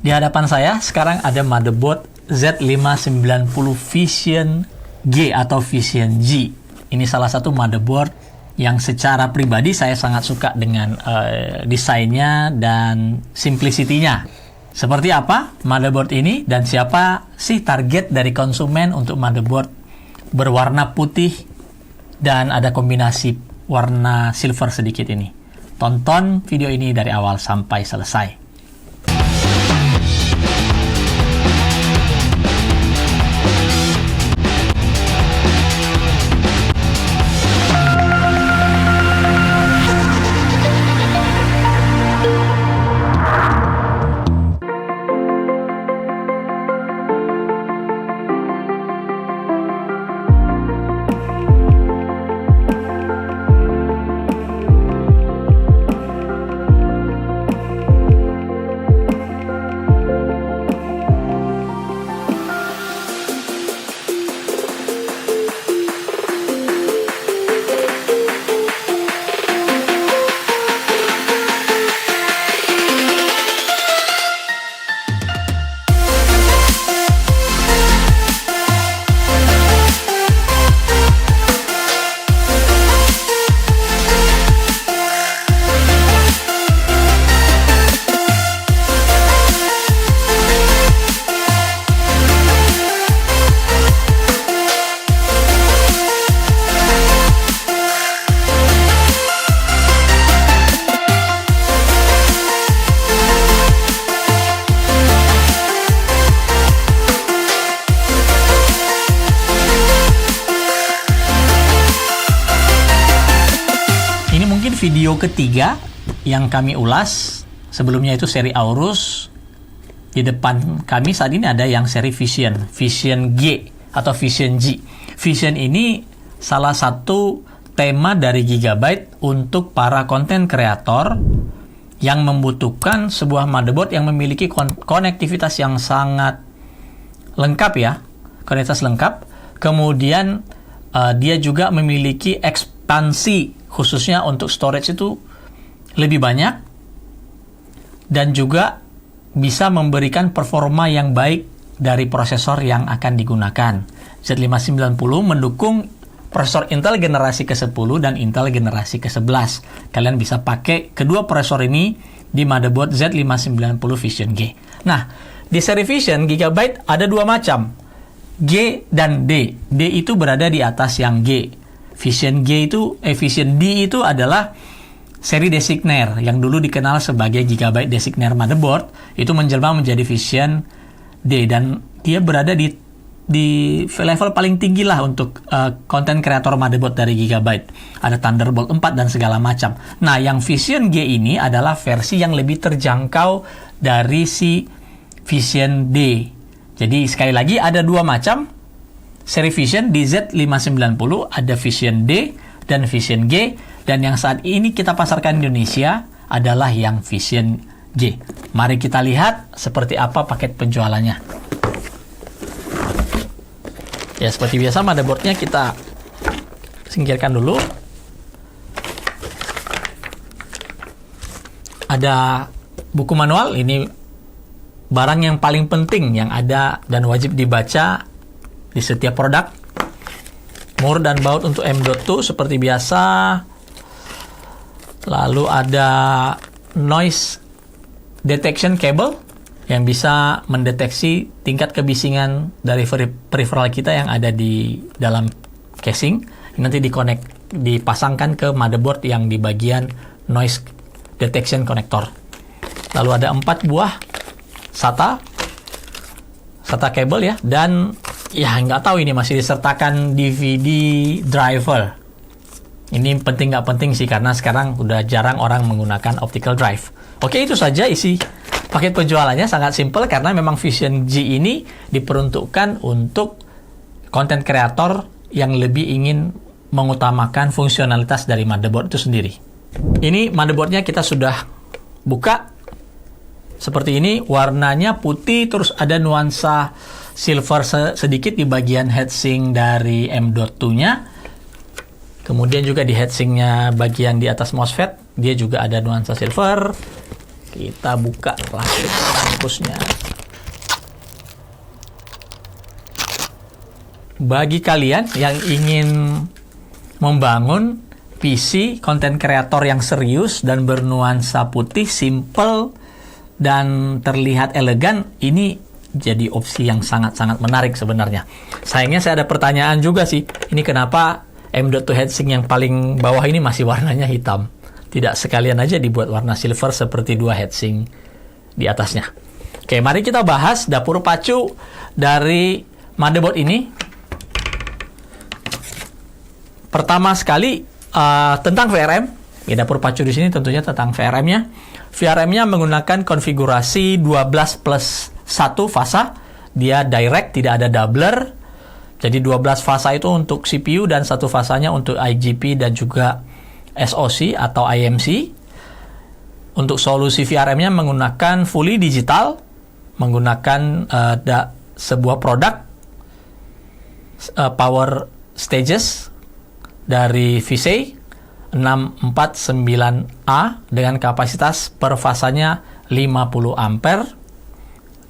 Di hadapan saya sekarang ada motherboard Z590 Vision G atau Vision G. Ini salah satu motherboard yang secara pribadi saya sangat suka dengan desainnya dan simplicity-nya. Seperti apa motherboard ini dan siapa sih target dari konsumen untuk motherboard berwarna putih dan ada kombinasi warna silver sedikit ini? Tonton video ini dari awal sampai selesai. Video ketiga yang kami ulas. Sebelumnya itu seri Aorus. Di depan kami saat ini ada yang seri Vision G atau Vision G. Vision ini salah satu tema dari Gigabyte untuk para konten kreator yang membutuhkan sebuah motherboard yang memiliki konektivitas yang sangat lengkap ya, konektivitas lengkap. Kemudian dia juga memiliki ekspansi khususnya untuk storage itu lebih banyak dan juga bisa memberikan performa yang baik dari prosesor yang akan digunakan. Z590 mendukung prosesor Intel generasi ke-10 dan Intel generasi ke-11. Kalian bisa pakai kedua prosesor ini di motherboard Z590 Vision G. Nah, di seri Vision Gigabyte ada dua macam, G dan D. D itu berada di atas yang G. Vision D itu adalah seri Designer yang dulu dikenal sebagai Gigabyte Designer motherboard, itu menjelma menjadi Vision D dan dia berada di level paling tinggi lah untuk konten kreator motherboard dari Gigabyte. Ada Thunderbolt 4 dan segala macam. Nah, yang Vision G ini adalah versi yang lebih terjangkau dari si Vision D. Jadi sekali lagi ada dua macam seri Vision di Z590, ada Vision D dan Vision G, dan yang saat ini kita pasarkan di Indonesia adalah yang Vision G. Mari kita lihat seperti apa paket penjualannya. Ya, seperti biasa motherboardnya kita singkirkan dulu. Ada buku manual, ini barang yang paling penting yang ada dan wajib dibaca di setiap produk. Mur dan baut untuk M.2 seperti biasa. Lalu ada noise detection cable yang bisa mendeteksi tingkat kebisingan dari peripheral kita yang ada di dalam casing. Ini nanti dipasangkan ke motherboard yang di bagian noise detection connector. Lalu ada 4 buah SATA cable ya, dan ya nggak tahu ini masih disertakan DVD driver. Ini penting nggak penting sih karena sekarang udah jarang orang menggunakan optical drive. Oke, itu saja isi paket penjualannya, sangat simple karena memang Vision G ini diperuntukkan untuk konten kreator yang lebih ingin mengutamakan fungsionalitas dari motherboard itu sendiri. Ini motherboardnya kita sudah buka. Seperti ini, warnanya putih, terus ada nuansa silver sedikit di bagian heatsink dari M.2-nya. Kemudian juga di heatsinknya bagian di atas MOSFET, dia juga ada nuansa silver. Kita buka plastik bungkusnya. Bagi kalian yang ingin membangun PC konten kreator yang serius dan bernuansa putih, simple, dan terlihat elegan, ini jadi opsi yang sangat-sangat menarik sebenarnya. Sayangnya saya ada pertanyaan juga sih, ini kenapa M.2 heatsink yang paling bawah ini masih warnanya hitam? Tidak sekalian aja dibuat warna silver seperti 2 heatsink di atasnya. Oke, mari kita bahas dapur pacu dari motherboard ini. Pertama sekali tentang VRM. Ya, dapur pacu di sini tentunya tentang VRM-nya. VRM-nya menggunakan konfigurasi 12 plus 1 fasa. Dia direct, tidak ada doubler. Jadi 12 fasa itu untuk CPU dan satu fasanya untuk IGP dan juga SoC atau IMC. Untuk solusi VRM-nya menggunakan fully digital, menggunakan sebuah produk power stages dari Visay 649A dengan kapasitas per fasanya 50 ampere.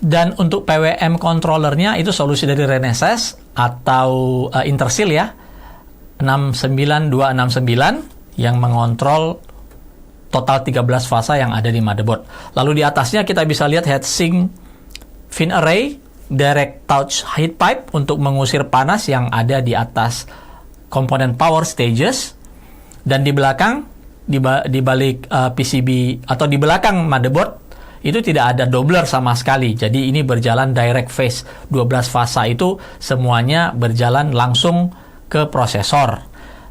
Dan untuk PWM controllernya itu solusi dari Renesas atau Intersil ya, 69269 yang mengontrol total 13 fasa yang ada di motherboard. Lalu di atasnya kita bisa lihat heatsink fin array, direct touch heat pipe untuk mengusir panas yang ada di atas komponen power stages. Dan di belakang, di balik PCB atau di belakang motherboard itu tidak ada doubler sama sekali. Jadi ini berjalan direct phase. 12 fasa itu semuanya berjalan langsung ke prosesor.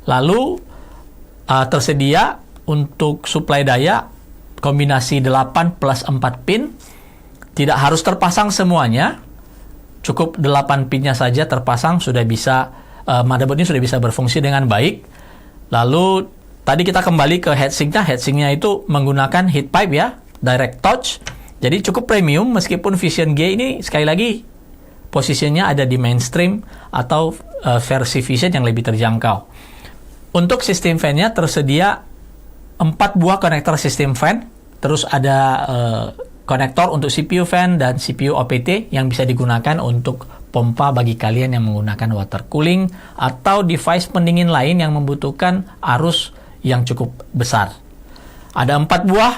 Lalu tersedia untuk suplai daya kombinasi 8 plus 4 pin. Tidak harus terpasang semuanya. Cukup 8 pinnya saja terpasang sudah bisa, motherboard ini sudah bisa berfungsi dengan baik. Lalu tadi kita kembali ke heatsinknya. Heatsinknya itu menggunakan heat pipe ya, direct touch. Jadi cukup premium meskipun Vision G ini sekali lagi posisinya ada di mainstream atau versi Vision yang lebih terjangkau. Untuk sistem fan-nya tersedia 4 buah konektor sistem fan. Terus ada konektor untuk CPU fan dan CPU OPT yang bisa digunakan untuk pompa bagi kalian yang menggunakan water cooling atau device pendingin lain yang membutuhkan arus yang cukup besar. Ada 4 buah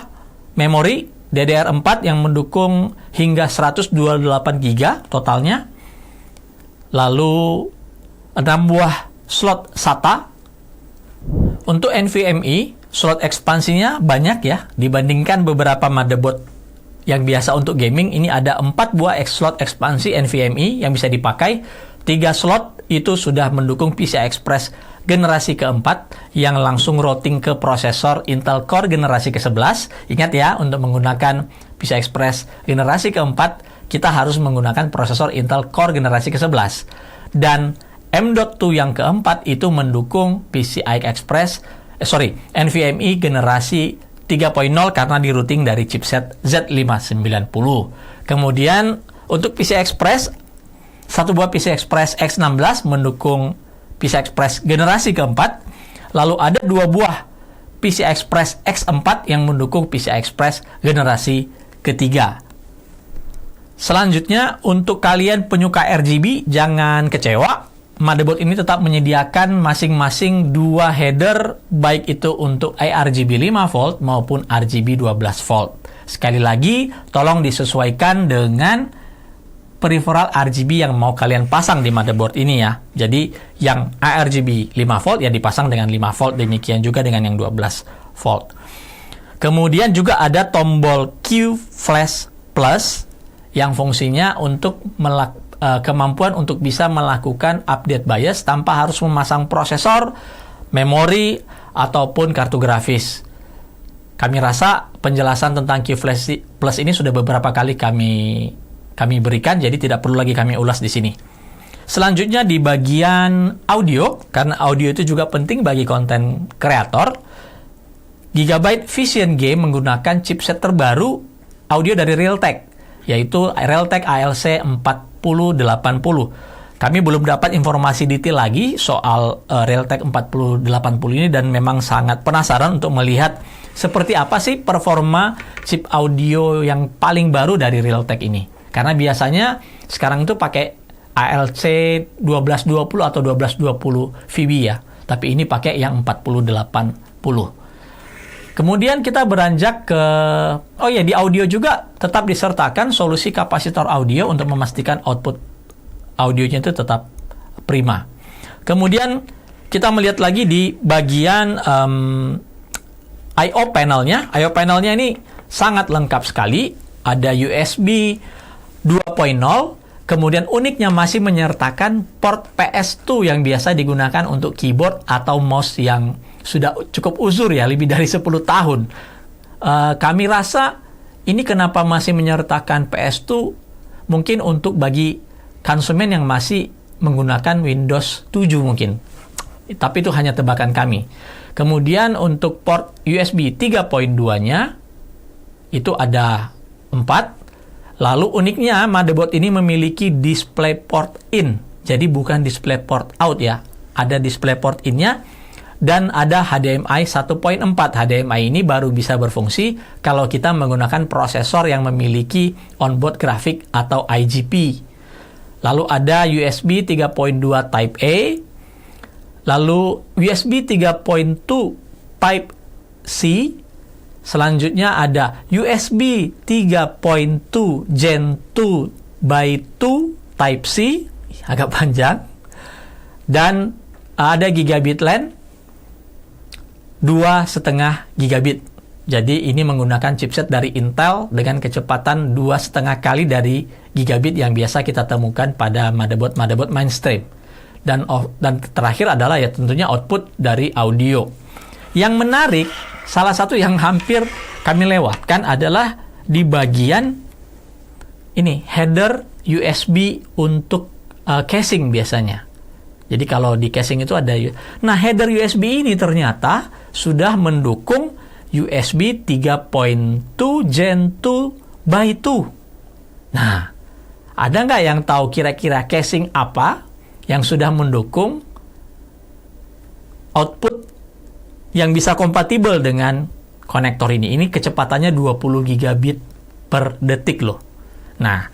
memori DDR4 yang mendukung hingga 128 GB totalnya. Lalu 6 buah slot SATA. Untuk NVMe, slot ekspansinya banyak ya dibandingkan beberapa motherboard yang biasa untuk gaming. Ini ada 4 buah slot ekspansi NVMe yang bisa dipakai. 3 slot itu sudah mendukung PCI Express generasi keempat yang langsung routing ke prosesor Intel Core generasi ke-11. Ingat ya, untuk menggunakan PCI Express generasi keempat, kita harus menggunakan prosesor Intel Core generasi ke-11. Dan M.2 yang keempat itu mendukung PCI Express, NVMe generasi 3.0 karena di routing dari chipset Z590. Kemudian untuk PCI Express, satu buah PCI Express X16 mendukung PCI Express generasi keempat. Lalu ada 2 buah PCI Express X4 yang mendukung PCI Express generasi ketiga. Selanjutnya, untuk kalian penyuka RGB, jangan kecewa. Motherboard ini tetap menyediakan masing-masing 2 header, baik itu untuk iRGB 5V maupun RGB 12V. Sekali lagi, tolong disesuaikan dengan peripheral RGB yang mau kalian pasang di motherboard ini ya. Jadi, yang iRGB 5V ya dipasang dengan 5V, demikian juga dengan yang 12V. Kemudian juga ada tombol Q Flash Plus yang fungsinya untuk kemampuan untuk bisa melakukan update BIOS tanpa harus memasang prosesor, memori, ataupun kartu grafis. Kami rasa penjelasan tentang Q-Flash Plus ini sudah beberapa kali kami berikan, jadi tidak perlu lagi kami ulas di sini. Selanjutnya di bagian audio, karena audio itu juga penting bagi konten kreator, Gigabyte Vision G menggunakan chipset terbaru audio dari Realtek, yaitu Realtek ALC 4080. Kami belum dapat informasi detail lagi soal Realtek 4080 ini dan memang sangat penasaran untuk melihat seperti apa sih performa chip audio yang paling baru dari Realtek ini. Karena biasanya sekarang itu pakai ALC 1220 atau 1220 VB ya. Tapi ini pakai yang 4080. Kemudian kita beranjak ke, di audio juga tetap disertakan solusi kapasitor audio untuk memastikan output audionya itu tetap prima. Kemudian kita melihat lagi di bagian I/O panelnya. I/O panelnya ini sangat lengkap sekali. Ada USB 2.0. Kemudian uniknya masih menyertakan port PS2 yang biasa digunakan untuk keyboard atau mouse yang sudah cukup uzur ya, lebih dari 10 tahun. Kami rasa ini kenapa masih menyertakan PS2 mungkin untuk bagi konsumen yang masih menggunakan Windows 7 mungkin. Tapi itu hanya tebakan kami. Kemudian untuk port USB 3.2-nya itu ada 4. Lalu uniknya motherboard ini memiliki display port in. Jadi bukan display port out ya. Ada display port in-nya. Dan ada HDMI 1.4. HDMI ini baru bisa berfungsi kalau kita menggunakan prosesor yang memiliki onboard grafik atau IGP. Lalu ada USB 3.2 Type A. Lalu USB 3.2 Type C. Selanjutnya ada USB 3.2 Gen 2 by 2 Type C. Agak panjang. Dan ada gigabit LAN 2,5 gigabit. Jadi ini menggunakan chipset dari Intel dengan kecepatan 2,5 kali dari gigabit yang biasa kita temukan pada motherboard mainstream. Dan terakhir adalah ya tentunya output dari audio. Yang menarik, salah satu yang hampir kami lewatkan adalah di bagian ini header USB untuk casing biasanya. Jadi kalau di casing itu ada. Nah, header USB ini ternyata sudah mendukung USB 3.2 Gen 2 by 2. Nah, ada nggak yang tahu kira-kira casing apa yang sudah mendukung output yang bisa kompatibel dengan konektor ini? Ini kecepatannya 20 gigabit per detik loh. Nah,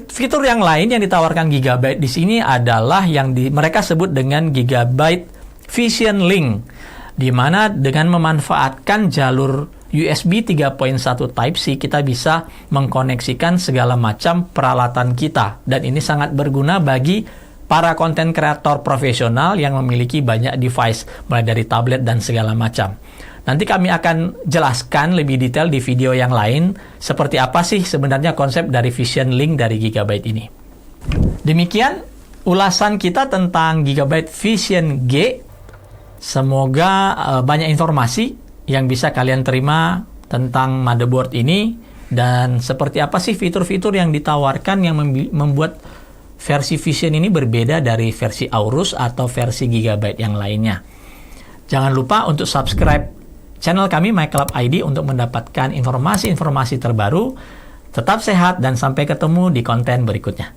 fitur yang lain yang ditawarkan Gigabyte di sini adalah yang mereka sebut dengan Gigabyte Vision Link, di mana dengan memanfaatkan jalur USB 3.1 Type-C kita bisa mengkoneksikan segala macam peralatan kita, dan ini sangat berguna bagi para konten kreator profesional yang memiliki banyak device, mulai dari tablet dan segala macam. Nanti kami akan jelaskan lebih detail di video yang lain seperti apa sih sebenarnya konsep dari Vision Link dari Gigabyte ini. Demikian ulasan kita tentang Gigabyte Vision G. Semoga banyak informasi yang bisa kalian terima tentang motherboard ini dan seperti apa sih fitur-fitur yang ditawarkan yang membuat versi Vision ini berbeda dari versi Aorus atau versi Gigabyte yang lainnya. Jangan lupa untuk subscribe channel kami MyClub ID untuk mendapatkan informasi-informasi terbaru. Tetap sehat dan sampai ketemu di konten berikutnya.